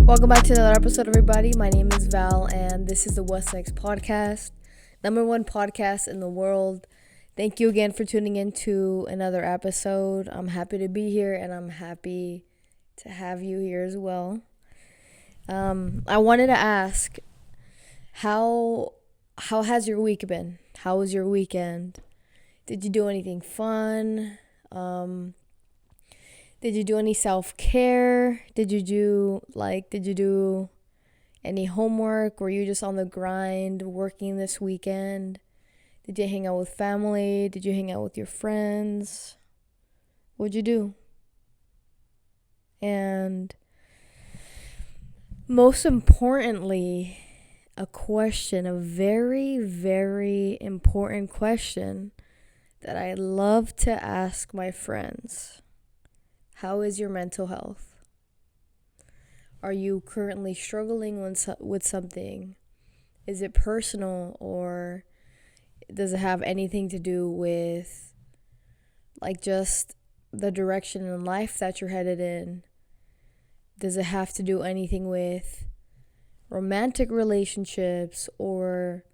Welcome back to another episode, everybody. My name is Val, and this is the What's Next podcast, #1 podcast in the world. Thank you again for tuning in to another episode. I'm happy to be here, and I'm happy to have you here as well. I wanted to ask, how has your week been? How was your weekend? Did you do anything fun? Did you do any self-care? Did you do any homework? Were you just on the grind working this weekend? Did you hang out with family? Did you hang out with your friends? What'd you do? And most importantly, a very, very important question that I love to ask my friends. How is your mental health? Are you currently struggling with something? Is it personal, or does it have anything to do with just the direction in life that you're headed in? Does it have to do anything with romantic relationships, or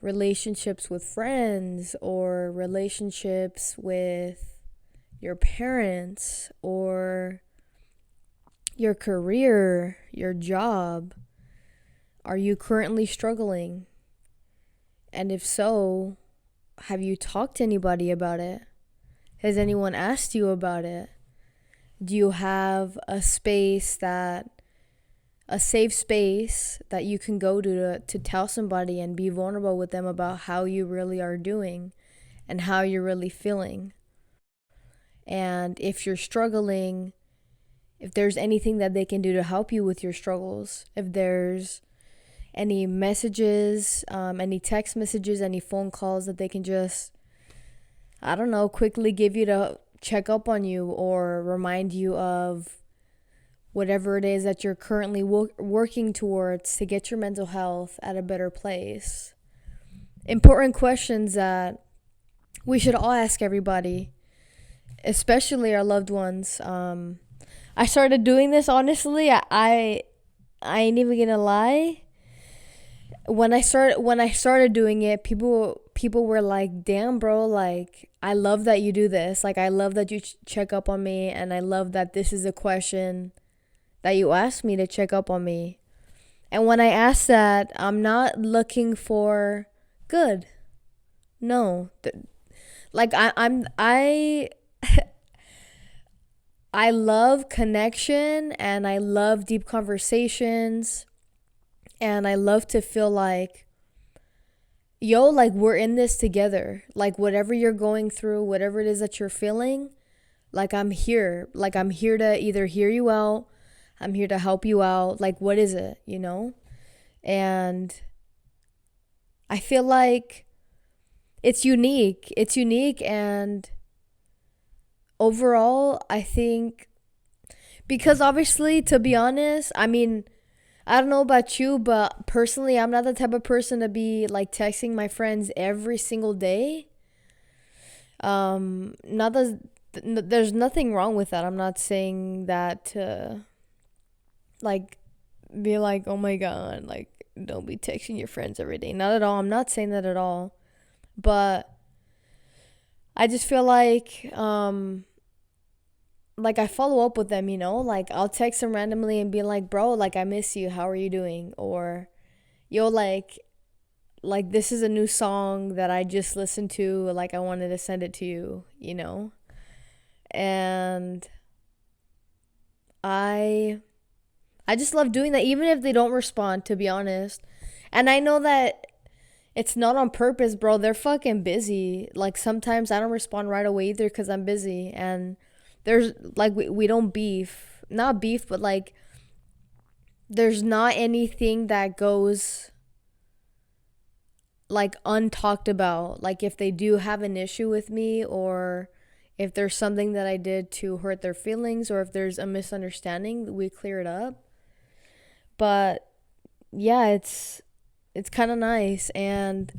relationships with friends, or relationships with your parents, or your career, your job? Are you currently struggling? And if so, have you talked to anybody about it? Has anyone asked you about it? Do you have a safe space that you can go to tell somebody and be vulnerable with them about how you really are doing and how you're really feeling? And if you're struggling, if there's anything that they can do to help you with your struggles, if there's any messages, any text messages, any phone calls that they can just, quickly give you to check up on you or remind you of whatever it is that you're currently working towards to get your mental health at a better place. Important questions that we should all ask everybody, especially our loved ones. I started doing this, honestly. I ain't even gonna lie. When I started doing it, people were like, "Damn, bro, I love that you do this. I love that you check up on me, and I love that this is a question that you asked me to check up on me." And when I asked that, I'm not looking for good. No. I love connection, and I love deep conversations, and I love to feel we're in this together. Whatever you're going through, whatever it is that you're feeling, I'm here. I'm here to either hear you out, I'm here to help you out. What is it, And I feel like it's unique. And overall, I think, because obviously, to be honest, I don't know about you, but personally, I'm not the type of person to be texting my friends every single day. Not that there's nothing wrong with that. I'm not saying that to be oh my God, don't be texting your friends every day. Not at all. I'm not saying that at all. But I just feel I follow up with them, I'll text them randomly and be bro, I miss you. How are you doing? Or, yo, this is a new song that I just listened to. I wanted to send it to you, And I just love doing that, even if they don't respond, to be honest. And I know that it's not on purpose, bro. They're fucking busy. Sometimes I don't respond right away either because I'm busy. And there's we don't beef. Not beef, but there's not anything that goes untalked about. If they do have an issue with me, or if there's something that I did to hurt their feelings, or if there's a misunderstanding, we clear it up. But yeah, it's kind of nice, and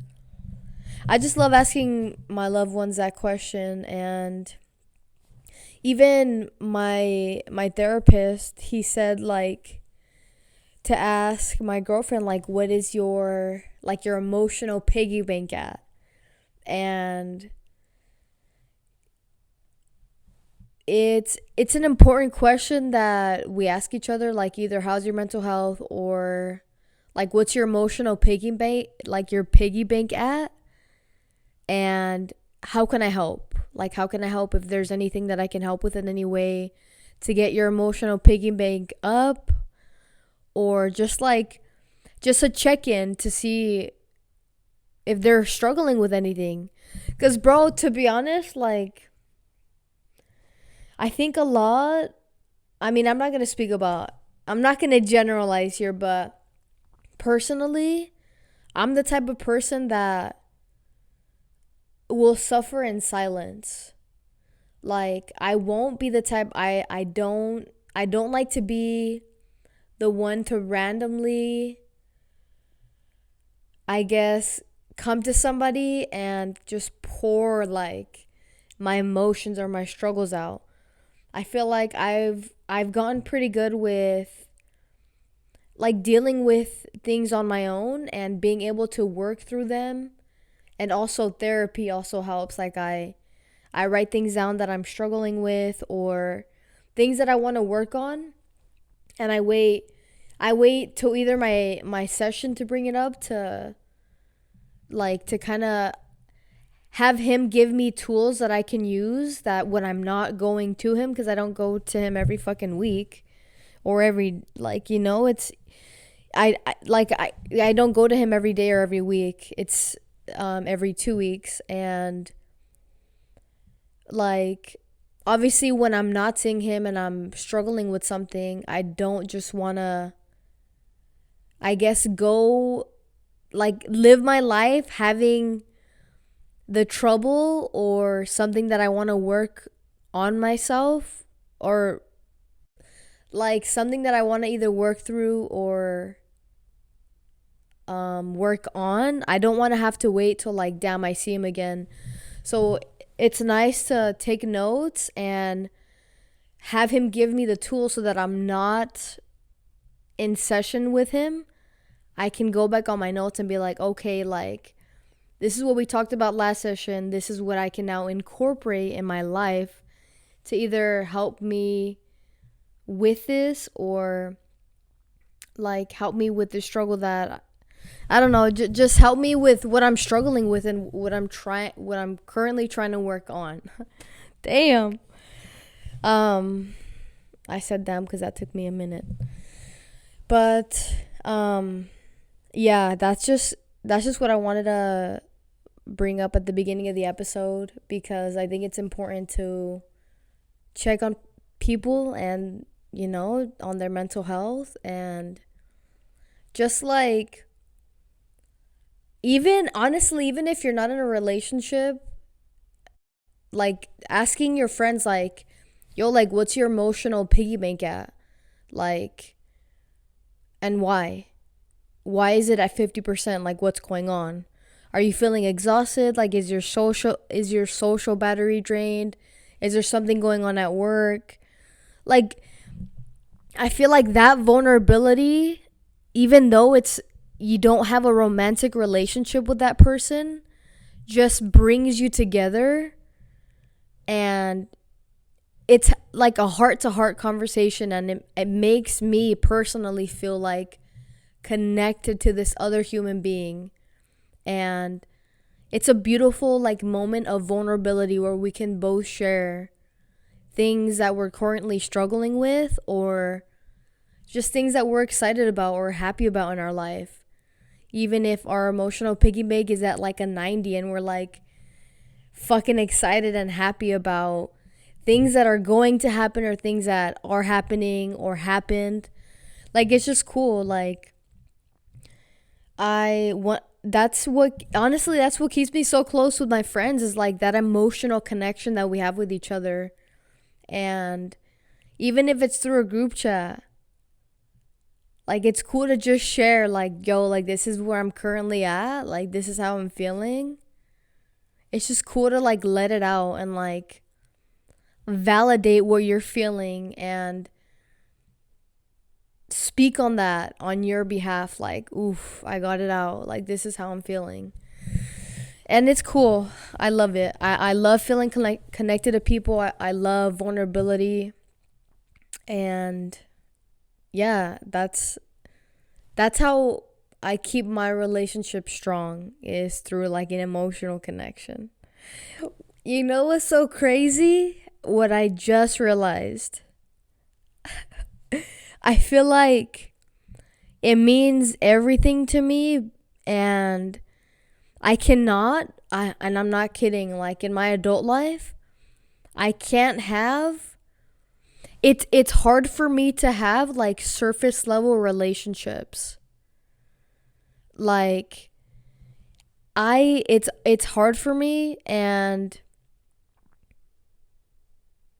I just love asking my loved ones that question. And even my therapist, he said to ask my girlfriend, like, what is your emotional piggy bank at? And it's an important question that we ask each other, like either how's your mental health, or like what's your emotional piggy bank, like your piggy bank at, and how can I help? Like, how can I help if there's anything that I can help with in any way to get your emotional piggy bank up, or just a check-in to see if they're struggling with anything. Because, bro, to be honest, like, I think a lot, I mean, I'm not going to generalize here, but personally, I'm the type of person that will suffer in silence. Like, I won't be the type, I don't like to be the one to randomly, I guess, come to somebody and just pour like my emotions or my struggles out. I feel like I've gotten pretty good with like dealing with things on my own and being able to work through them. And also therapy also helps. Like, I write things down that I'm struggling with or things that I want to work on, and I wait till either my session to bring it up, to kind of have him give me tools that I can use, that when I'm not going to him, because I don't go to him every fucking week or every, like, it's I don't go to him every day or every week. It's every 2 weeks. And like, obviously when I'm not seeing him and I'm struggling with something, I don't just want to, I guess, go like live my life having the trouble or something that I want to work on myself, or like something that I want to either work through or work on. I don't want to have to wait till, like, damn, I see him again. So it's nice to take notes and have him give me the tools so that I'm not in session with him. I can go back on my notes and be like, okay, like, this is what we talked about last session. This is what I can now incorporate in my life to either help me with this, or like help me with the struggle that, I don't know, just help me with what I'm struggling with and what I'm currently trying to work on. Damn. I said damn because that took me a minute. But yeah, that's just what I wanted to bring up at the beginning of the episode, because I think it's important to check on people and, on their mental health. And just like, even honestly, even if you're not in a relationship, like asking your friends, like, yo, like, what's your emotional piggy bank at? Like, and why is it at 50%? Like, what's going on? Are you feeling exhausted? Like, is your social battery drained? Is there something going on at work? Like, I feel like that vulnerability, even though you don't have a romantic relationship with that person, just brings you together. And it's like a heart-to-heart conversation, and it makes me personally feel like connected to this other human being. And it's a beautiful, like, moment of vulnerability where we can both share things that we're currently struggling with, or just things that we're excited about or happy about in our life. Even if our emotional piggy bank is at like a 90 and we're like fucking excited and happy about things that are going to happen or things that are happening or happened. Like, it's just cool. Like, that's what keeps me so close with my friends, is like that emotional connection that we have with each other. And even if it's through a group chat, like, it's cool to just share, like, yo, like, this is where I'm currently at, like, this is how I'm feeling. It's just cool to, like, let it out and, like, validate what you're feeling. And speak on that on your behalf, like, oof, I got it out, like, this is how I'm feeling. And it's cool. I love it. I love feeling connected to people. I love vulnerability. And yeah, that's how I keep my relationship strong, is through like an emotional connection. You know what's so crazy? What I just realized. I feel like it means everything to me, and and I'm not kidding, like in my adult life, I can't have it's hard for me to have like surface level relationships. Like it's hard for me, and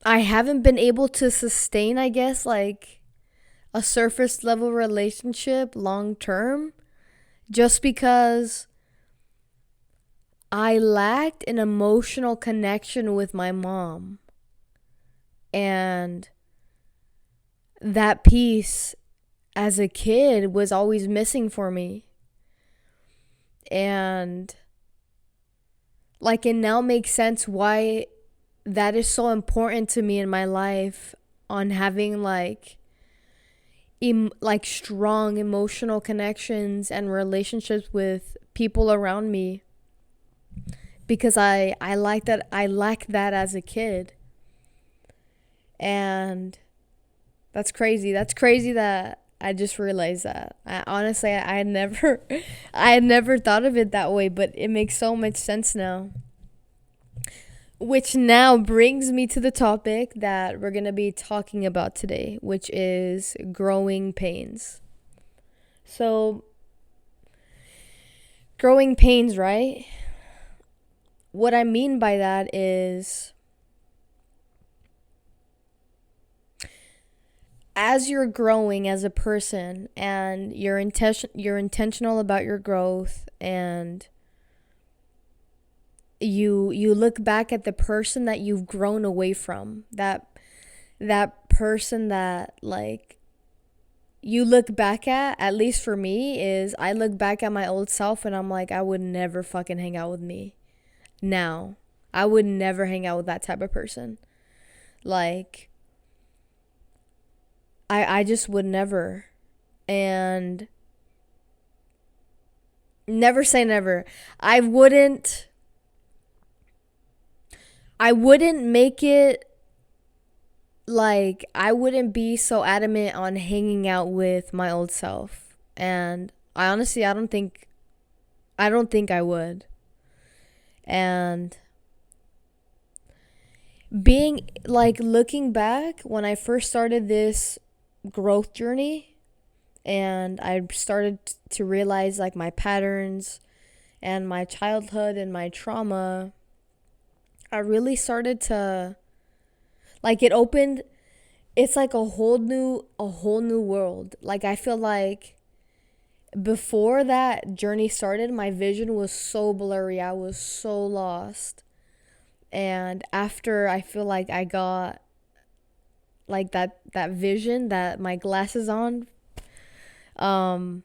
I haven't been able to sustain, I guess, like a surface level relationship long term, just because I lacked an emotional connection with my mom. And that piece as a kid was always missing for me. And like it now makes sense why that is so important to me in my life, on having like like strong emotional connections and relationships with people around me, because I like that, I lacked that as a kid. And that's crazy. That's crazy that I just realized that. I honestly, I had never I had never thought of it that way, but it makes so much sense now. Which now brings me to the topic that we're going to be talking about today, which is growing pains. So, growing pains, right? What I mean by that is, as you're growing as a person and you're intentional about your growth, and you look back at the person that you've grown away from, that person that like you look back at least for me, is I look back at my old self and I'm like, I would never fucking hang out with me now. I would never hang out with that type of person. Like I just would never. And never say never. I wouldn't make it, like I wouldn't be so adamant on hanging out with my old self. And I honestly, I don't think I would. And being like looking back when I first started this growth journey, and I started to realize like my patterns and my childhood and my trauma, I really started to, like, it's like a whole new world. Like I feel like before that journey started, my vision was so blurry. I was so lost. And after, I feel like I got like that vision, that my glasses on, um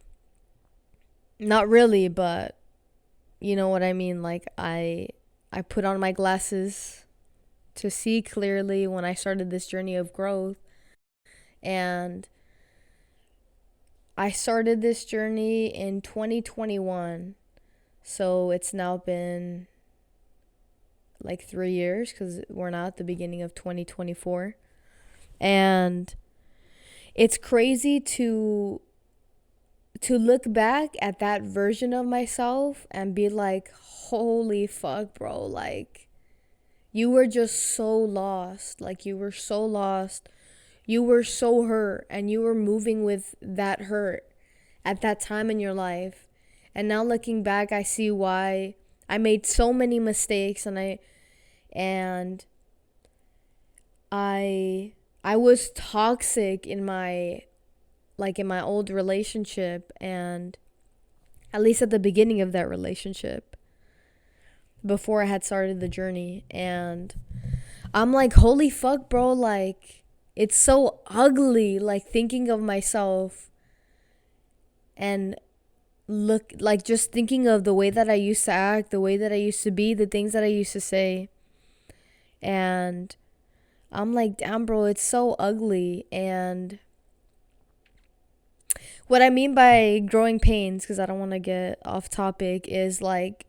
not really, but you know what I mean, like I put on my glasses to see clearly when I started this journey of growth. And I started this journey in 2021. So it's now been like 3 years, because we're now at the beginning of 2024. And it's crazy to look back at that version of myself and be like, holy fuck, bro, like you were just so lost. Like you were so lost. You were so hurt, and you were moving with that hurt at that time in your life. And now looking back, I see why I made so many mistakes, and and I was toxic in my old relationship, and at least at the beginning of that relationship, before I had started the journey. And I'm like, holy fuck, bro, like it's so ugly, like thinking of myself and look, like just thinking of the way that I used to act, the way that I used to be, the things that I used to say. And I'm like, damn, bro, it's so ugly. And what I mean by growing pains, because I don't want to get off topic, is like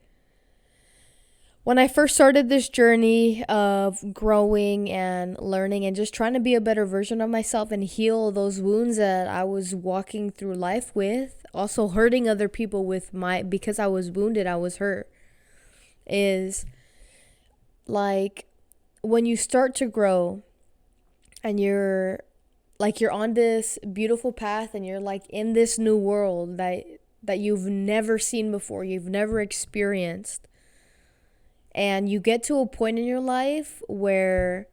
when I first started this journey of growing and learning and just trying to be a better version of myself and heal those wounds that I was walking through life with, also hurting other people with because I was wounded, I was hurt, is like when you start to grow and you're on this beautiful path and you're like in this new world that you've never seen before, you've never experienced. And you get to a point in your life where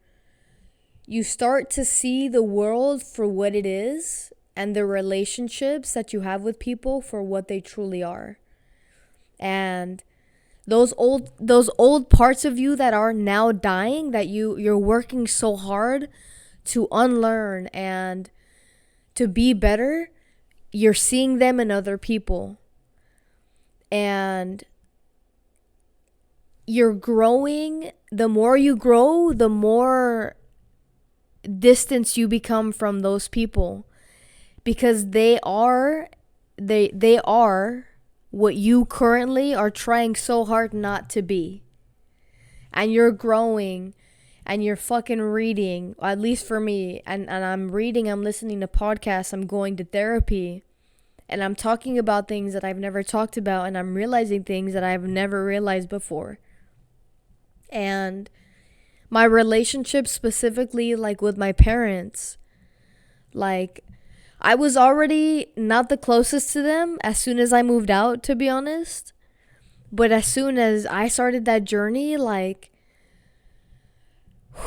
you start to see the world for what it is and the relationships that you have with people for what they truly are. And those old parts of you that are now dying, that you're working so hard to unlearn and to be better, you're seeing them in other people. And you're growing. The more you grow, the more distance you become from those people, because they are what you currently are trying so hard not to be. And you're growing and you're fucking reading, at least for me, and I'm reading, I'm listening to podcasts, I'm going to therapy, and I'm talking about things that I've never talked about, and I'm realizing things that I've never realized before. And my relationship specifically, like with my parents, like I was already not the closest to them as soon as I moved out, to be honest. But as soon as I started that journey, like,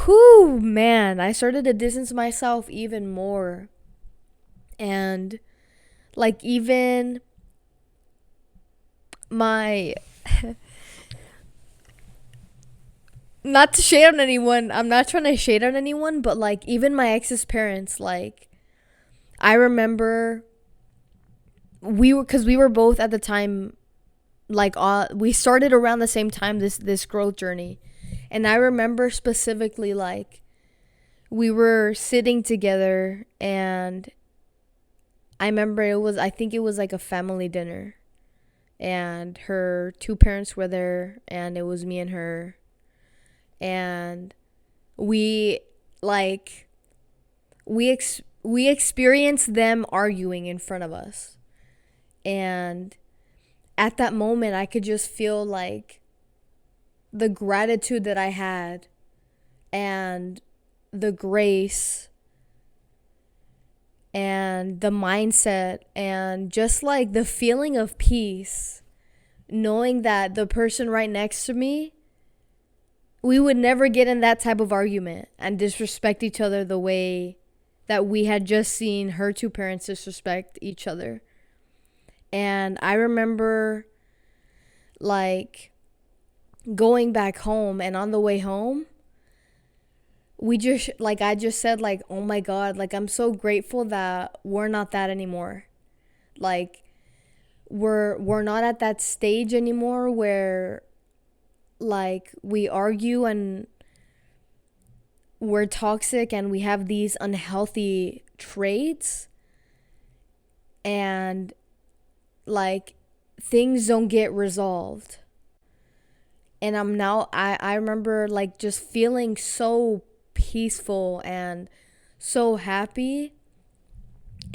whoo, man, I started to distance myself even more. And like even my not to shade on anyone, I'm not trying to shade on anyone, but like even my ex's parents, like I remember we were both at the time, like we started around the same time, this growth journey. And I remember specifically, like we were sitting together, and I remember I think it was like a family dinner, and her two parents were there, and it was me and her. And we experienced them arguing in front of us. And at that moment, I could just feel like the gratitude that I had and the grace and the mindset and just like the feeling of peace, knowing that the person right next to me, we would never get in that type of argument and disrespect each other the way that we had just seen her two parents disrespect each other. And I remember like going back home, and on the way home, I just said, like, oh my God, like I'm so grateful that we're not that anymore. Like we're not at that stage anymore where like we argue and we're toxic and we have these unhealthy traits, and like things don't get resolved. And I remember like just feeling so peaceful and so happy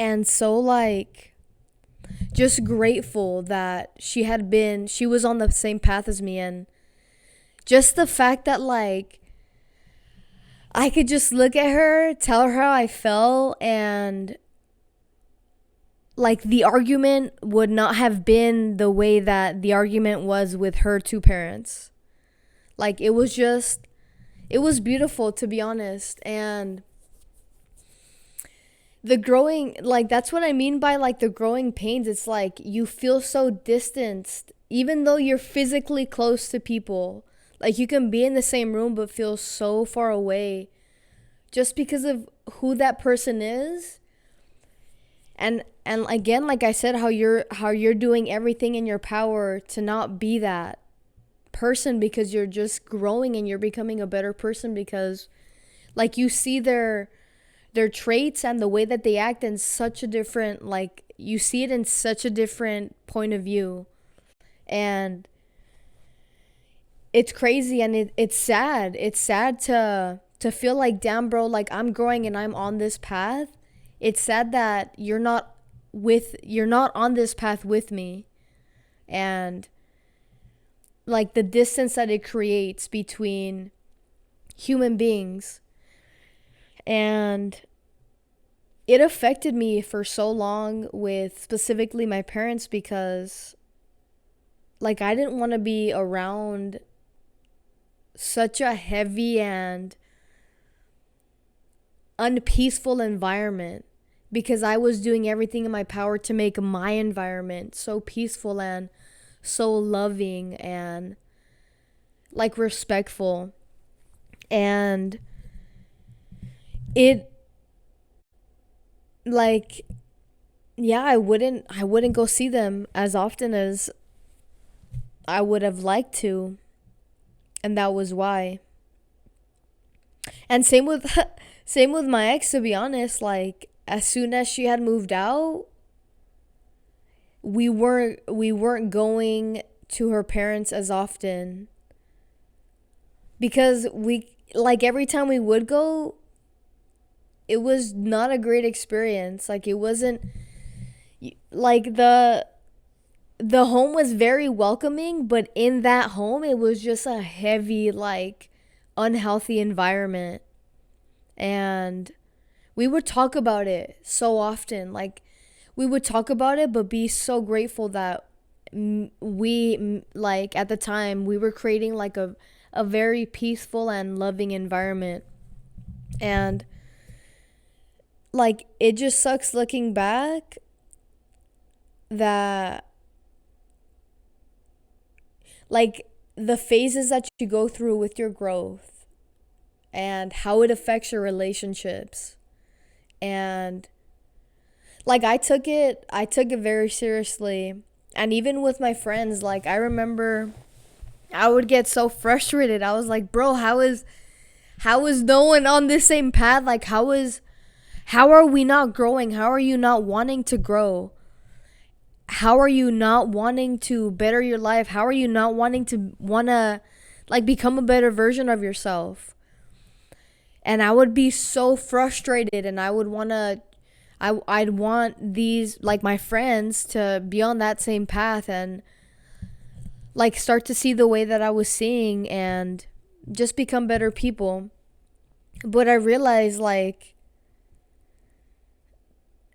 and so like just grateful that she was on the same path as me. And just the fact that like I could just look at her, tell her how I felt, and like the argument would not have been the way that the argument was with her two parents. Like it was beautiful, to be honest. And the growing, like that's what I mean by like the growing pains. It's like you feel so distanced even though you're physically close to people. Like you can be in the same room but feel so far away just because of who that person is. And again, like I said, how you're doing everything in your power to not be that person, because you're just growing and you're becoming a better person, because like you see their traits and the way that they act in such a different, like you see it in such a different point of view. And it's crazy, and it's sad. It's sad to feel like, damn bro, like I'm growing and I'm on this path. It's sad that you're not on this path with me. And like the distance that it creates between human beings. And it affected me for so long with specifically my parents, because like I didn't want to be around such a heavy and unpeaceful environment, because I was doing everything in my power to make my environment so peaceful and so loving and like respectful. And it, like, yeah, I wouldn't go see them as often as I would have liked to, and that was why. And same with same with my ex, to be honest. Like as soon as she had moved out, we weren't going to her parents as often, because we, like every time we would go, it was not a great experience. Like it wasn't, like the home was very welcoming, but in that home it was just a heavy, like unhealthy environment. And we would talk about it so often. Like we would talk about it, but be so grateful that like at the time we were creating like a very peaceful and loving environment. And like it just sucks looking back that, like, the phases that you go through with your growth and how it affects your relationships. And like I took it very seriously. And even with my friends, like I remember I would get so frustrated. I was like, bro, how is no one on this same path? Like how are we not growing? How are you not wanting to grow? How are you not wanting to better your life? How are you not wanting to like become a better version of yourself? And I would be so frustrated, and I'd want these, like my friends, to be on that same path and like start to see the way that I was seeing and just become better people. But I realized like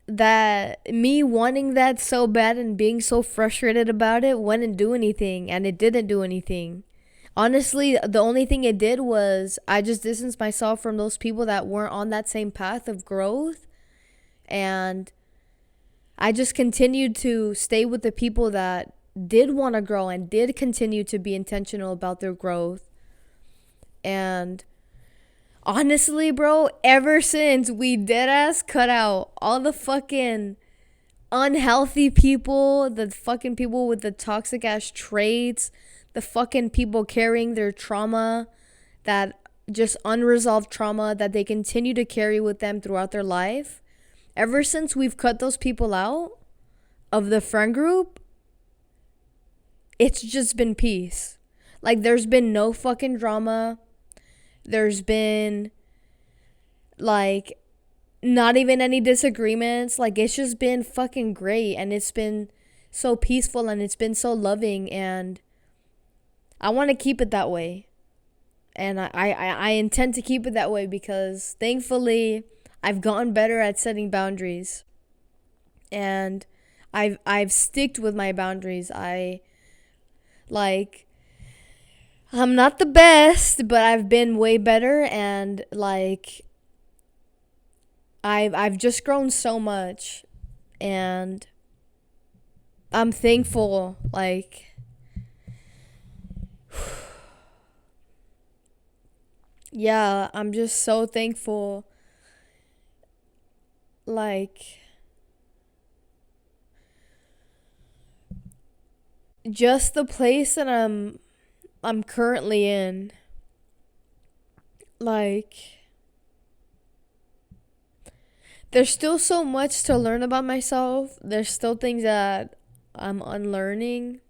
that me wanting that so bad and being so frustrated about it wouldn't do anything, and it didn't do anything. Honestly, the only thing it did was I just distanced myself from those people that weren't on that same path of growth, and I just continued to stay with the people that did want to grow and did continue to be intentional about their growth. And honestly, bro, ever since we dead ass cut out all the fucking unhealthy people, the fucking people with the toxic ass traits, the fucking people carrying their trauma, that just unresolved trauma that they continue to carry with them throughout their life. Ever since we've cut those people out of the friend group, it's just been peace. Like there's been no fucking drama. There's been like not even any disagreements. Like it's just been fucking great, and it's been so peaceful, and it's been so loving, and I want to keep it that way. And I intend to keep it that way, because thankfully I've gotten better at setting boundaries, and I've sticked with my boundaries. Like I'm not the best, but I've been way better, and like I've just grown so much, and I'm thankful. Like yeah, I'm just so thankful like just the place that I'm currently in, like there's still so much to learn about myself. There's still things that I'm unlearning,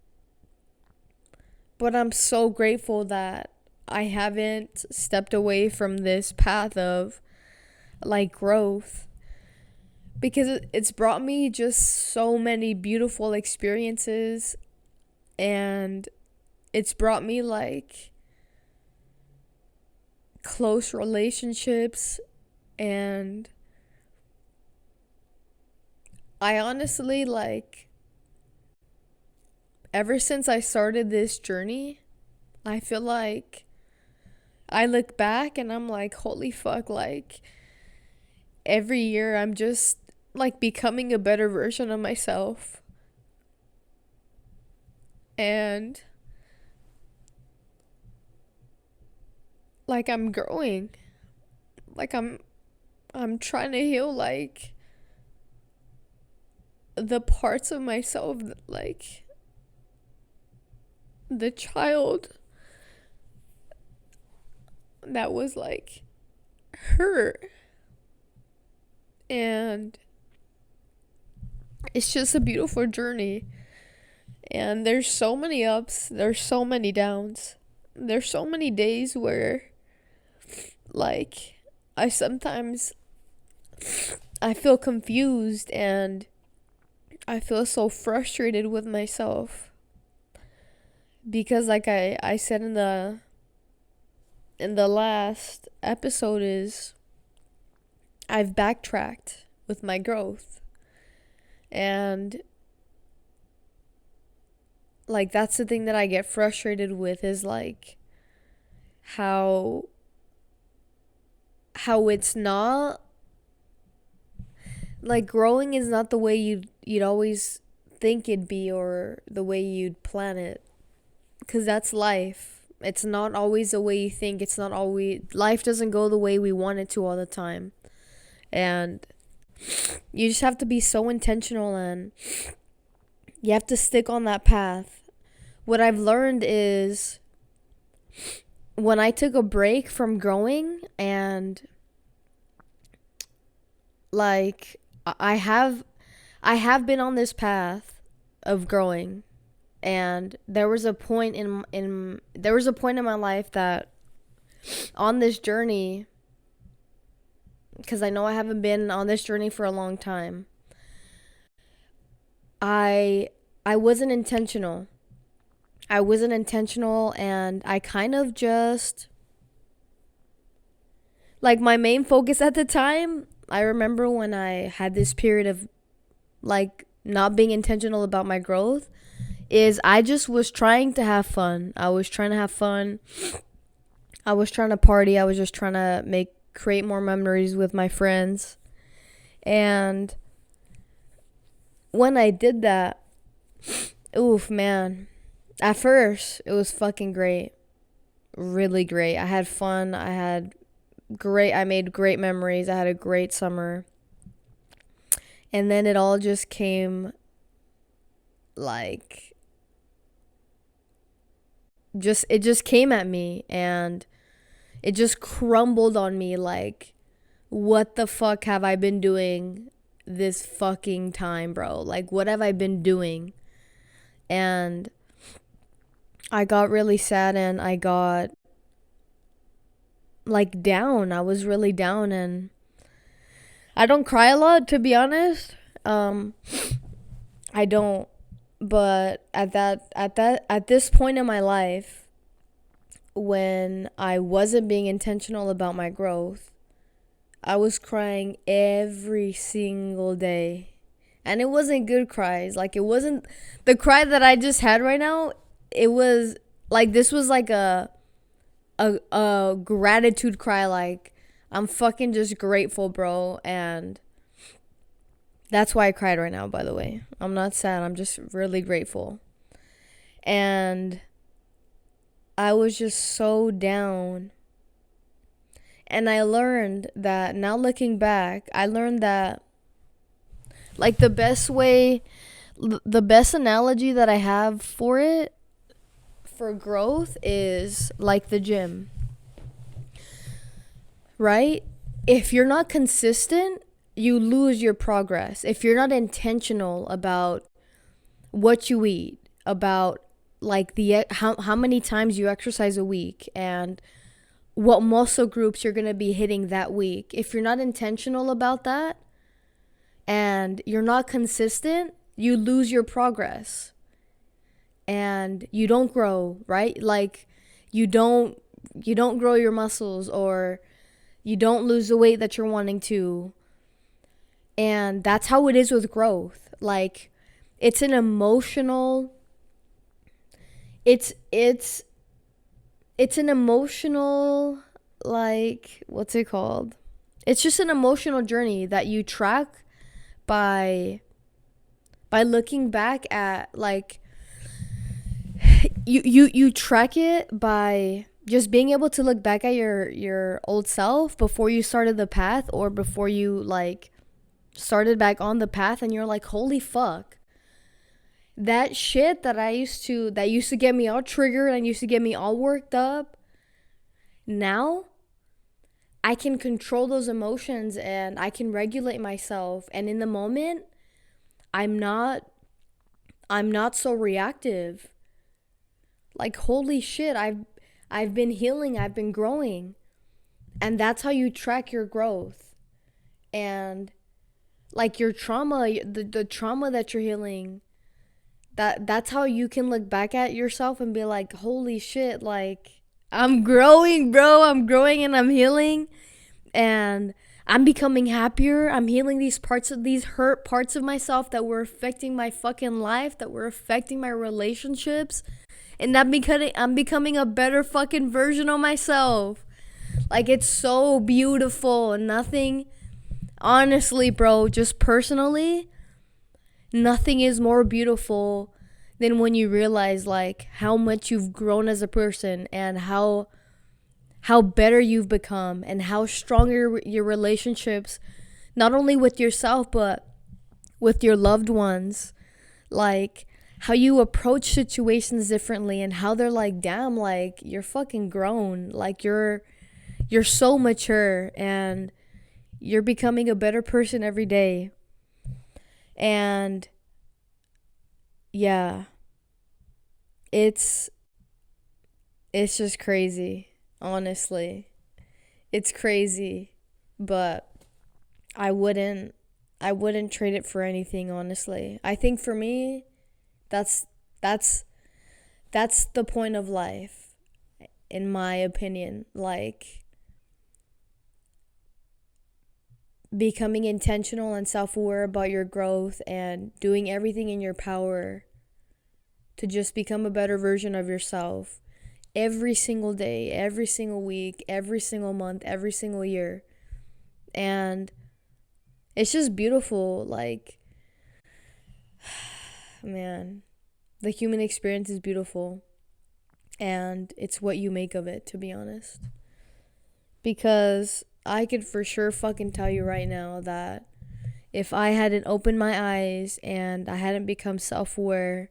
but I'm so grateful that I haven't stepped away from this path of like growth, because it's brought me just so many beautiful experiences, and it's brought me like close relationships, and I honestly, like, ever since I started this journey, I feel like I look back and I'm like, holy fuck, like every year I'm just like becoming a better version of myself. And like I'm growing. Like I'm trying to heal like the parts of myself that, like the child that was like hurt. And it's just a beautiful journey. And there's so many ups, there's so many downs. There's so many days where like I sometimes I feel confused and I feel so frustrated with myself, because like I said in the last episode, is I've backtracked with my growth. And like that's the thing that I get frustrated with, is like how it's not like growing is not the way you'd always think it'd be, or the way you'd plan it, because that's life. It's not always the way you think. It's not always, life doesn't go the way we want it to all the time. And you just have to be so intentional, and you have to stick on that path. What I've learned is when I took a break from growing, and like I have been on this path of growing, and there was a point in my life that on this journey, because I know I haven't been on this journey for a long time, I wasn't intentional. And I kind of just like my main focus at the time, I remember when I had this period of like not being intentional about my growth, is I just was trying to have fun. I was trying to have fun. I was trying to party. I was just trying to create more memories with my friends. And when I did that, oof, man. At first, it was fucking great. Really great. I had fun. I made great memories. I had a great summer. And then it all just came like it just came at me, and it just crumbled on me like, what the fuck have I been doing this fucking time, bro? Like, what have I been doing? And I got really sad, and I got like down. I was really down, and I don't cry a lot, to be honest. I don't. But at this point in my life, when I wasn't being intentional about my growth, I was crying every single day. And it wasn't good cries. Like, it wasn't the cry that I just had right now. It was like, this was like a gratitude cry. Like, I'm fucking just grateful, bro. And that's why I cried right now, by the way. I'm not sad. I'm just really grateful. And I was just so down. And I learned that, now looking back, I learned that Like the best analogy that I have for it, for growth, is like the gym, right? If you're not consistent, you lose your progress. If you're not intentional about what you eat, about like how many times you exercise a week, and what muscle groups you're going to be hitting that week. If you're not intentional about that and you're not consistent, you lose your progress and you don't grow, right? Like you don't grow your muscles, or you don't lose the weight that you're wanting to. And that's how it is with growth. Like it's an emotional it's an emotional, like, what's it called? It's just an emotional journey that you track by looking back at, like, you track it by just being able to look back at your old self before you started the path, or before you like started back on the path, and you're like, holy fuck, that shit that used to get me all triggered and used to get me all worked up, now I can control those emotions and I can regulate myself, and in the moment I'm not so reactive. Like, holy shit, I've been healing, I've been growing. And that's how you track your growth. And like your trauma, the trauma that you're healing, that's how you can look back at yourself and be like, holy shit, like, I'm growing, bro. I'm growing and I'm healing, and I'm becoming happier. I'm healing these hurt parts of myself that were affecting my fucking life, that were affecting my relationships. And I'm becoming a better fucking version of myself. Like, it's so beautiful. And nothing, honestly, bro, just personally, nothing is more beautiful than when you realize, like, how much you've grown as a person, and how better you've become, and how stronger your relationships, not only with yourself but with your loved ones. Like, how you approach situations differently, and how they're like, damn, like, you're fucking grown, like, you're so mature, and you're becoming a better person every day. And yeah, it's just crazy, honestly. It's crazy, but I wouldn't trade it for anything, honestly. I think for me, that's that's the point of life, in my opinion. Like, becoming intentional and self-aware about your growth, and doing everything in your power to just become a better version of yourself every single day, every single week, every single month, every single year. And it's just beautiful. Like, man, the human experience is beautiful, and it's what you make of it, to be honest. Because I could for sure fucking tell you right now that if I hadn't opened my eyes, and I hadn't become self-aware,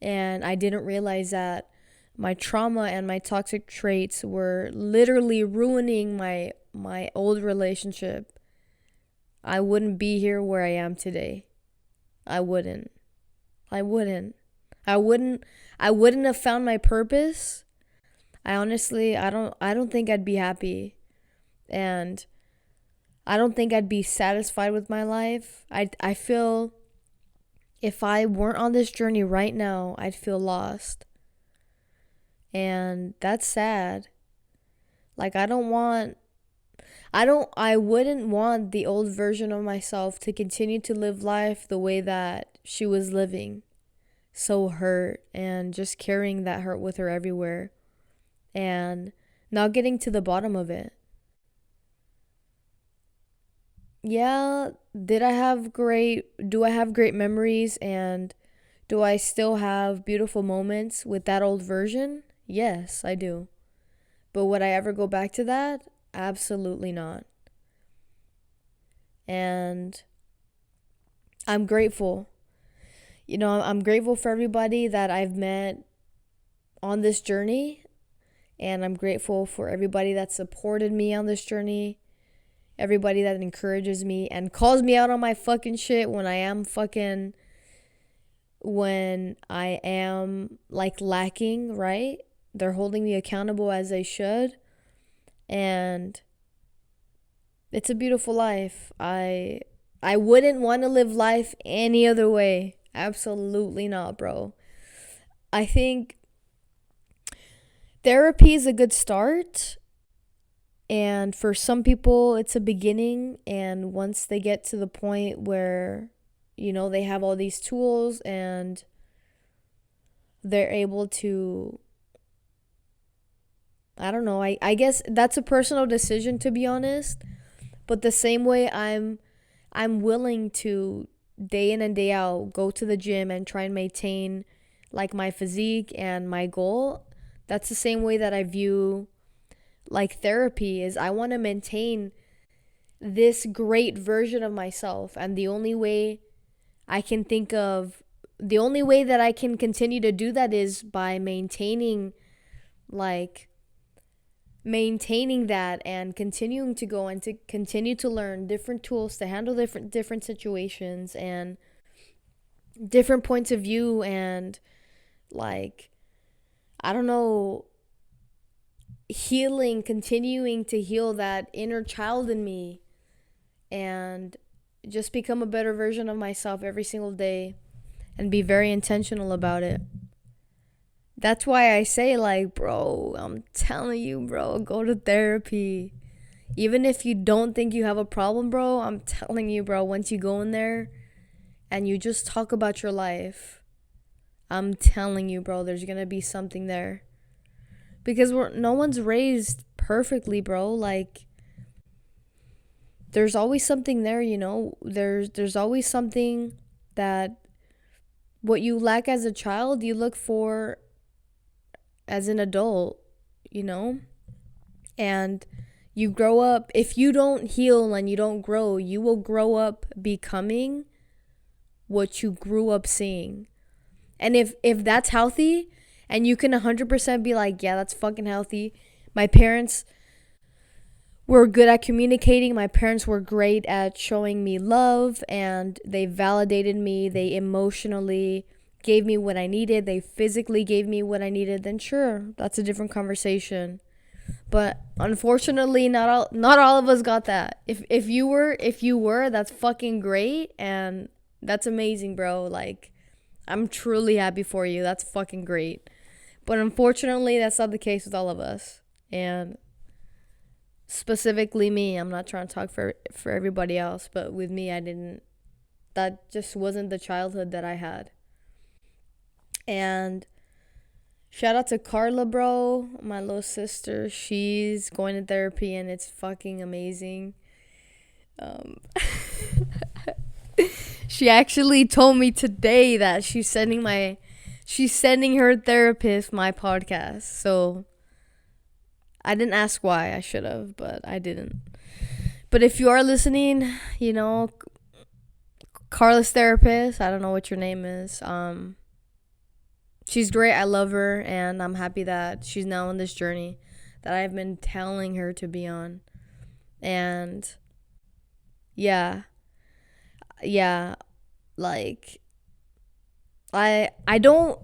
and I didn't realize that my trauma and my toxic traits were literally ruining my old relationship, I wouldn't be here where I am today. I wouldn't. I wouldn't. I wouldn't have found my purpose. I don't think I'd be happy. And I don't think I'd be satisfied with my life. I feel if I weren't on this journey right now, I'd feel lost. And that's sad. Like, I wouldn't want the old version of myself to continue to live life the way that she was living. So hurt, and just carrying that hurt with her everywhere, and not getting to the bottom of it. Yeah, do I have great memories, and do I still have beautiful moments with that old version? Yes, I do. But would I ever go back to that? Absolutely not. And I'm grateful. I'm grateful for everybody that I've met on this journey, and I'm grateful for everybody that supported me on this journey, everybody that encourages me and calls me out on my fucking shit when I am like lacking, right? They're holding me accountable as they should. And it's a beautiful life. I wouldn't want to live life any other way. Absolutely not, bro. I think therapy is a good start. And for some people, it's a beginning. And once they get to the point where, they have all these tools and they're able to, I don't know, I guess that's a personal decision, to be honest. But the same way I'm willing to day in and day out go to the gym and try and maintain like my physique and my goal, that's the same way that I view like therapy is. I want to maintain this great version of myself, and the only way that I can continue to do that is by maintaining that and continuing to go and to continue to learn different tools to handle different situations and different points of view, and I don't know, continuing to heal that inner child in me and just become a better version of myself every single day and be very intentional about it. That's why I say, bro, I'm telling you, bro, go to therapy. Even if you don't think you have a problem, bro, I'm telling you, bro, once you go in there and you just talk about your life, I'm telling you, bro, there's going to be something there. Because no one's raised perfectly, bro. There's always something there, There's always something that what you lack as a child, you look for as an adult, and you grow up. If you don't heal and you don't grow, you will grow up becoming what you grew up seeing. And if that's healthy and you can 100% be like, yeah, that's fucking healthy. My parents were good at communicating. My parents were great at showing me love, and they validated me. They emotionally gave me what I needed. They physically gave me what I needed. Then sure, that's a different conversation. But unfortunately, not all of us got that. If you were, that's fucking great, and that's amazing, bro. I'm truly happy for you. That's fucking great. But unfortunately, that's not the case with all of us. And specifically me, I'm not trying to talk for everybody else, but with me, that just wasn't the childhood that I had. And shout out to Carla, bro, my little sister. She's going to therapy and it's fucking amazing. She actually told me today that she's sending her therapist my podcast. So I didn't ask why. I should have, but I didn't. But if you are listening, Carla's therapist, I don't know what your name is. She's great. I love her, and I'm happy that she's now on this journey that I've been telling her to be on. And yeah, I don't.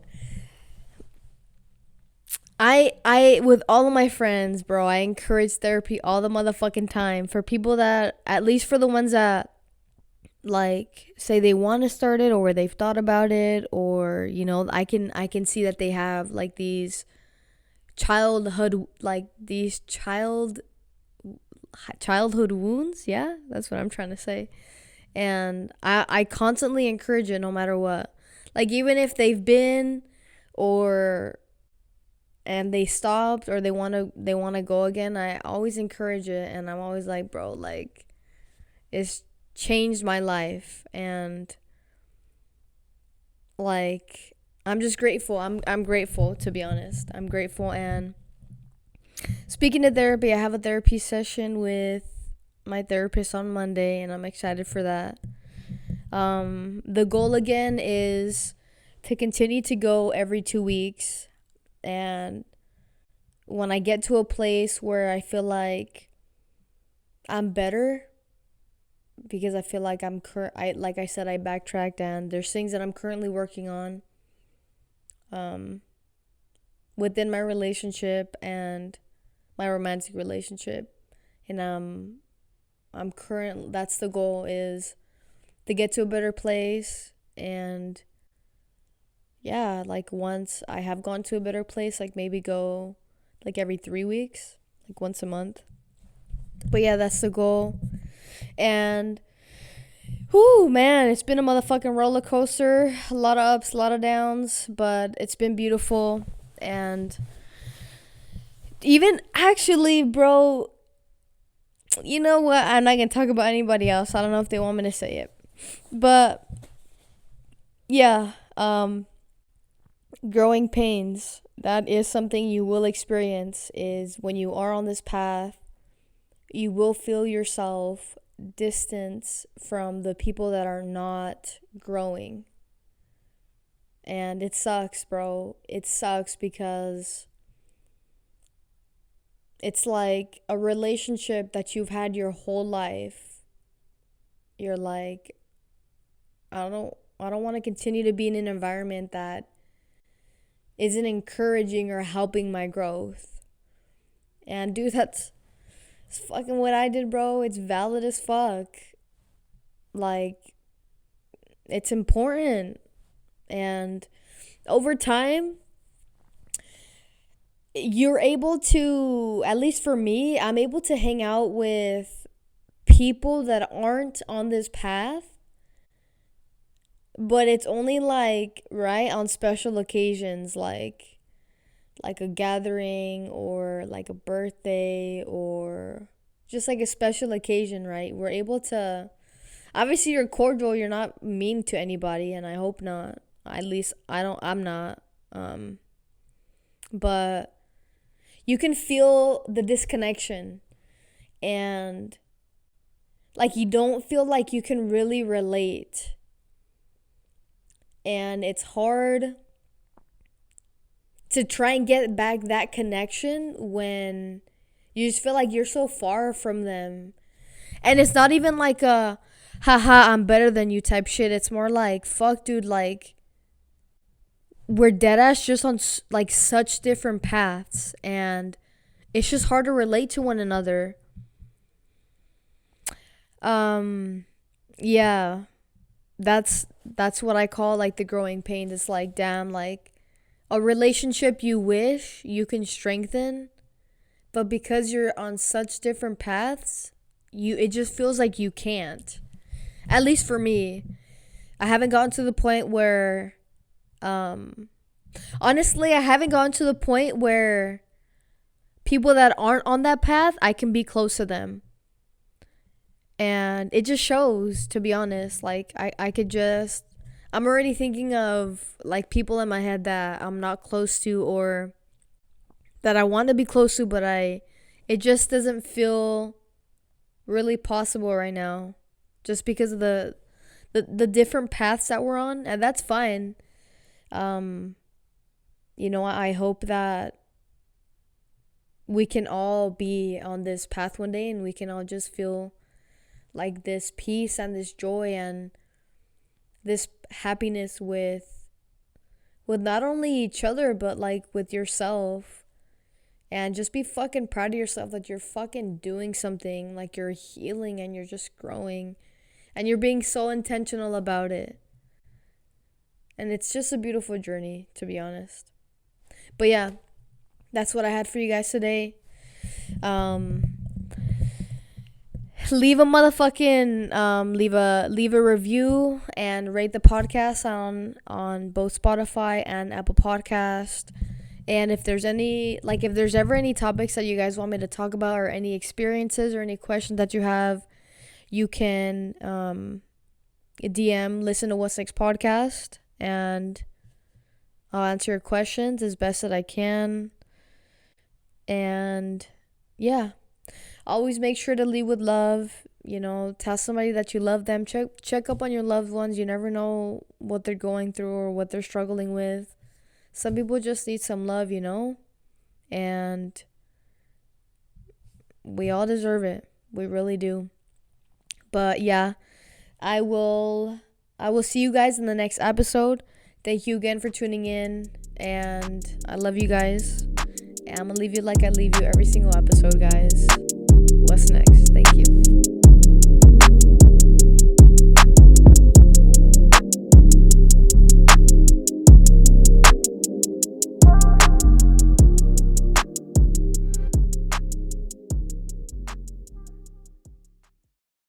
I with all of my friends, bro, I encourage therapy all the motherfucking time. For people that, at least for the ones that say they want to start it, or they've thought about it, or I can see that they have these childhood wounds. Yeah, that's what I'm trying to say. And I constantly encourage it no matter what. Even if they've been and they stopped, or they want to go again, I always encourage it. And I'm always like, bro, it's changed my life. And I'm just grateful. I'm grateful, to be honest. I'm grateful. And speaking of therapy, I have a therapy session with my therapist on Monday, and I'm excited for that. The goal again is to continue to go every 2 weeks. And when I get to a place where I feel like I'm better, because I feel like like I said, I backtracked, and there's things that I'm currently working on within my relationship and my romantic relationship. And that's the goal, is to get to a better place. And yeah, like once I have gone to a better place, like maybe go like every 3 weeks, like once a month. But yeah, that's the goal. And whoo, man, it's been a motherfucking roller coaster. A lot of ups, a lot of downs, but it's been beautiful. And even actually, bro, you know what? I'm not gonna talk about anybody else. I don't know if they want me to say it. But yeah, growing pains, that is something you will experience. Is when you are on this path, you will feel yourself distance from the people that are not growing. And it sucks, bro. It sucks because it's like a relationship that you've had your whole life. You're like, I don't want to continue to be in an environment that isn't encouraging or helping my growth. And dude, that's fucking what I did, bro. It's valid as fuck. Like, it's important. And over time, you're able to, at least for me, I'm able to hang out with people that aren't on this path. But it's only like, right, on special occasions, like a gathering or like a birthday or just like a special occasion, right? We're able to, obviously you're cordial, you're not mean to anybody, and I hope not. At least I'm not. But you can feel the disconnection, and like you don't feel like you can really relate. And it's hard to try and get back that connection when you just feel like you're so far from them. And it's not even like a haha, I'm better than you type shit. It's more like, fuck, dude, like we're dead ass just on like such different paths, and it's just hard to relate to one another. Yeah. That's what I call like the growing pains. It's like, damn, like a relationship you wish you can strengthen, but because you're on such different paths, it just feels like you can't. At least for me, I haven't gotten to the point where honestly, I haven't gotten to the point where people that aren't on that path, I can be close to them. And it just shows, to be honest. Like I'm already thinking of like people in my head that I'm not close to, or that I want to be close to, but it just doesn't feel really possible right now, just because of the different paths that we're on. And that's fine. I hope that we can all be on this path one day, and we can all just feel like this peace and this joy and this happiness with not only each other, but like with yourself. And just be fucking proud of yourself that you're fucking doing something, like you're healing and you're just growing and you're being so intentional about it. And it's just a beautiful journey, to be honest. But yeah, that's what I had for you guys today. Leave a motherfucking leave a review and rate the podcast on both Spotify and Apple Podcast. And if there's ever any topics that you guys want me to talk about, or any experiences or any questions that you have, you can DM Listen to What's Next podcast, and I'll answer your questions as best that I can. And yeah, always make sure to lead with love. tell somebody that you love them. Check up on your loved ones. You never know what they're going through or what they're struggling with. Some people just need some love, and we all deserve it. We really do. But yeah, I will see you guys in the next episode. Thank you again for tuning in, and I love you guys. And I'm gonna leave you like I leave you every single episode, guys. What's next? Thank you.